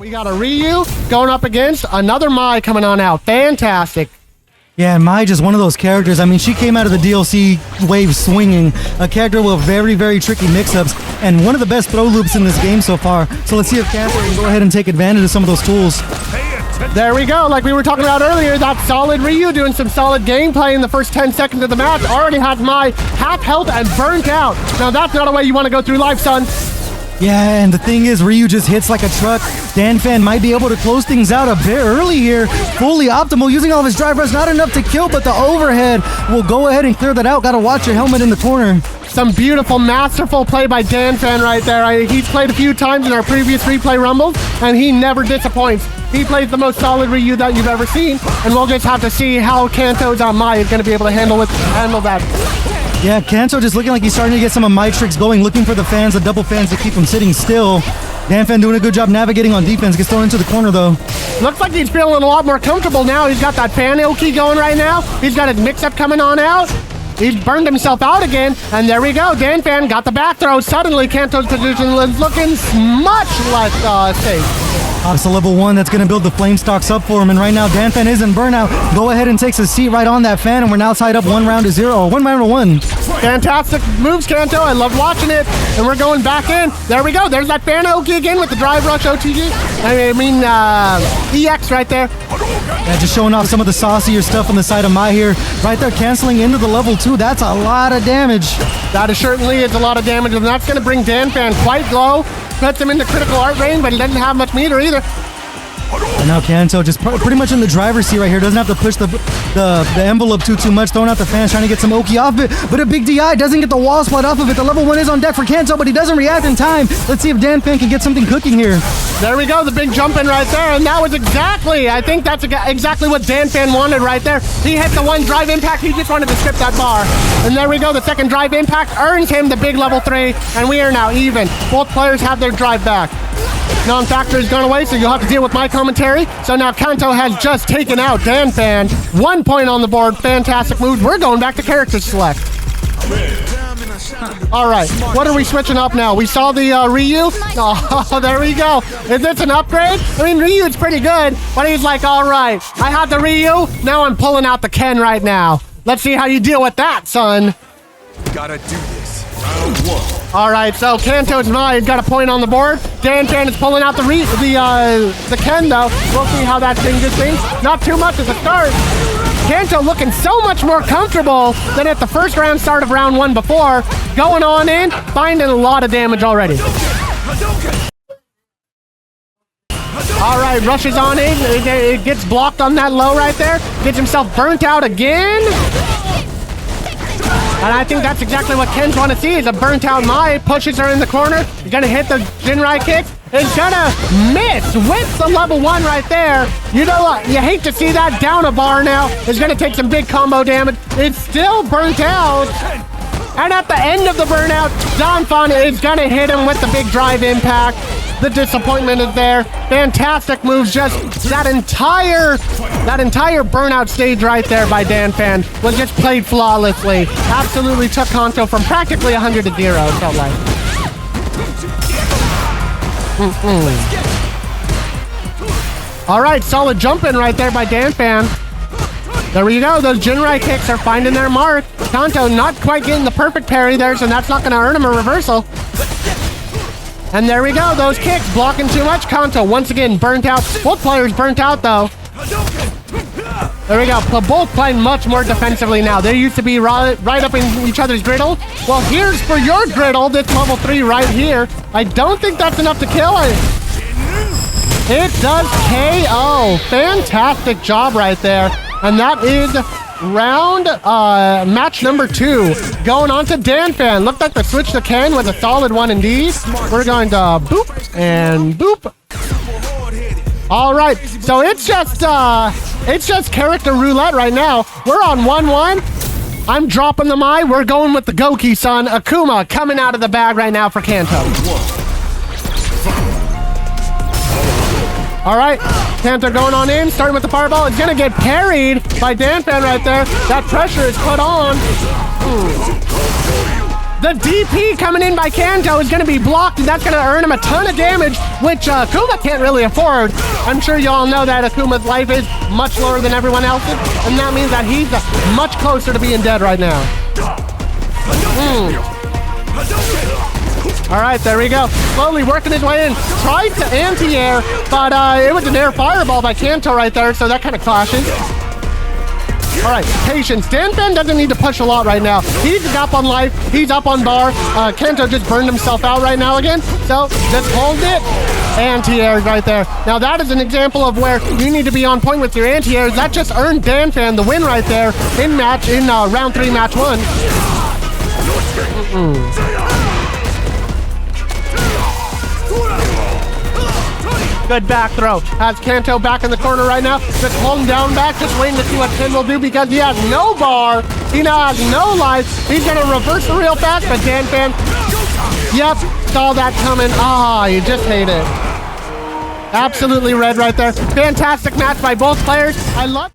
We got a Ryu going up against another Mai coming on out. Fantastic. Yeah, and Mai just one of those characters. I mean, she came out of the DLC wave swinging, a character with very, very tricky mix-ups, and one of the best throw loops in this game so far. So let's see if Kanto can go ahead and take advantage of some of those tools. There we go. Like we were talking about earlier, that solid Ryu doing some solid gameplay in the first 10 seconds of the match. Already has Mai half health and burnt out. Now that's not a way you want to go through life, son. Yeah, and the thing is, Ryu just hits like a truck. Danphan might be able to close things out a bit early here. Fully optimal, using all of his drive rush. Not enough to kill, but the overhead will go ahead and clear that out. Gotta watch your helmet in the corner. Some beautiful, masterful play by Danphan right there. He's played a few times in our previous replay rumbles, and he never disappoints. He plays the most solid Ryu that you've ever seen, and we'll just have to see how Kanto's on Mai is going to be able to handle that. Yeah, Kanto just looking like he's starting to get some of my tricks going, looking for the fans, the double fans to keep him sitting still. Danphan doing a good job navigating on defense, gets thrown into the corner though. Looks like he's feeling a lot more comfortable now. He's got that fan Oki going right now. He's got his mix-up coming on out. He's burned himself out again, and there we go. Danphan got the back throw. Suddenly, Kanto's position is looking much less safe. It's a level 1 that's going to build the flame stocks up for him, and right now Danphan is in burnout. Go ahead and takes a seat right on that fan, and we're now tied up 1 round to 0, 1 round to 1. Fantastic moves, Kanto. I love watching it, and we're going back in. There we go. There's that fan Oki again with the drive rush OTG. EX right there. Yeah, just showing off some of the saucier stuff on the side of Mai here. Right there, canceling into the level 2. That's a lot of damage. That is certainly a lot of damage, and that's going to bring Danphan quite low. Puts him into critical art range, but he doesn't have much meter either. And now Kanto just pretty much in the driver's seat right here. Doesn't have to push the envelope too much. Throwing out the fans, trying to get some Oki off it. But a big DI doesn't get the wall spot off of it. The level 1 is on deck for Kanto, but he doesn't react in time. Let's see if Danphan can get something cooking here. There we go, the big jump in right there. And that was I think that's exactly what Danphan wanted right there. He hit the 1 drive impact. He just wanted to strip that bar. And there we go, the second drive impact earns him the big level 3. And we are now even. Both players have their drive back. Non-factor has gone away, so you'll have to deal with my commentary. So now Kanto has just taken out Danphan. 1 point on the board. Fantastic moves. We're going back to character select. All right, what are we switching up now? We saw the Ryu. Oh, there we go. Is this an upgrade? I mean, Ryu's pretty good, but he's like, all right, I have the Ryu. Now I'm pulling out the Ken right now. Let's see how you deal with that, son. Gotta do this. Round 1. All right, so Kanto's Mai got a point on the board. Danphan is pulling out the Ken, though. We'll see how that changes things. Not too much at the start. Kanto looking so much more comfortable than at the first round start of round 1 before. Going on in, finding a lot of damage already. All right, rushes on in. It gets blocked on that low right there. Gets himself burnt out again. And I think that's exactly what Ken's want to see, is a burnt out Mai. Pushes her in the corner. He's going to hit the Jinrai kick. He's going to miss with the level 1 right there. You know what? You hate to see that. Down a bar now. It's going to take some big combo damage. It's still burnt out. And at the end of the burnout, Danphan is going to hit him with the big drive impact. The disappointment is there. Fantastic moves. Just that entire burnout stage right there by Danphan was just played flawlessly. Absolutely took Kanto from practically 100 to 0, it felt like. All right, solid jump in right there by Danphan. There we go. Those Jinrai kicks are finding their mark. Kanto not quite getting the perfect parry there, so that's not going to earn him a reversal. And there we go. Those kicks blocking too much. Kanto once again burnt out. Both players burnt out, though. There we go. Both playing much more defensively now. They used to be right up in each other's griddle. Well, here's for your griddle, this level 3 right here. I don't think that's enough to kill it. It does KO. Fantastic job right there. And that is match number 2. Going on to Danphan. Looked like the switch to Ken was a solid one indeed. We're going to boop and boop. All right, so it's just character roulette right now. We're on 1-1. I'm dropping the Mai. We're going with the Goki, son. Akuma coming out of the bag right now for Kanto. All right, Kanto going on in, starting with the fireball. It's gonna get parried by Danphan right there. That pressure is put on. The DP coming in by Kanto is going to be blocked, and that's going to earn him a ton of damage, which Akuma can't really afford. I'm sure you all know that Akuma's life is much lower than everyone else's, and that means that he's much closer to being dead right now. All right, there we go. Slowly working his way in. Tried to anti-air, but it was an air fireball by Kanto right there, so that kind of clashes. All right, patience. Danphan doesn't need to push a lot right now. He's up on life. He's up on bar. Kanto just burned himself out right now again, so just hold it. Anti-airs right there. Now that is an example of where you need to be on point with your anti-airs. That just earned Danphan the win right there in round 3, match 1. Good back throw. Has Kanto back in the corner right now. Just holding down back, just waiting to see what Ken will do because he has no bar. He now has no life. He's going to reverse it real fast, but Danphan, yep, saw that coming. Ah, you just hate it. Absolutely red right there. Fantastic match by both players. I love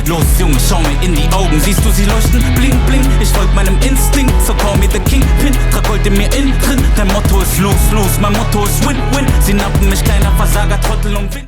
Los Junge, schau mir in die Augen, siehst du sie leuchten? Bling, bling, ich folg meinem Instinkt, so call me the Kingpin, trag heute mir innen drin, dein Motto ist los, los, mein Motto ist win, win, sie nappen mich, kleiner Versager, Trottel und Wind.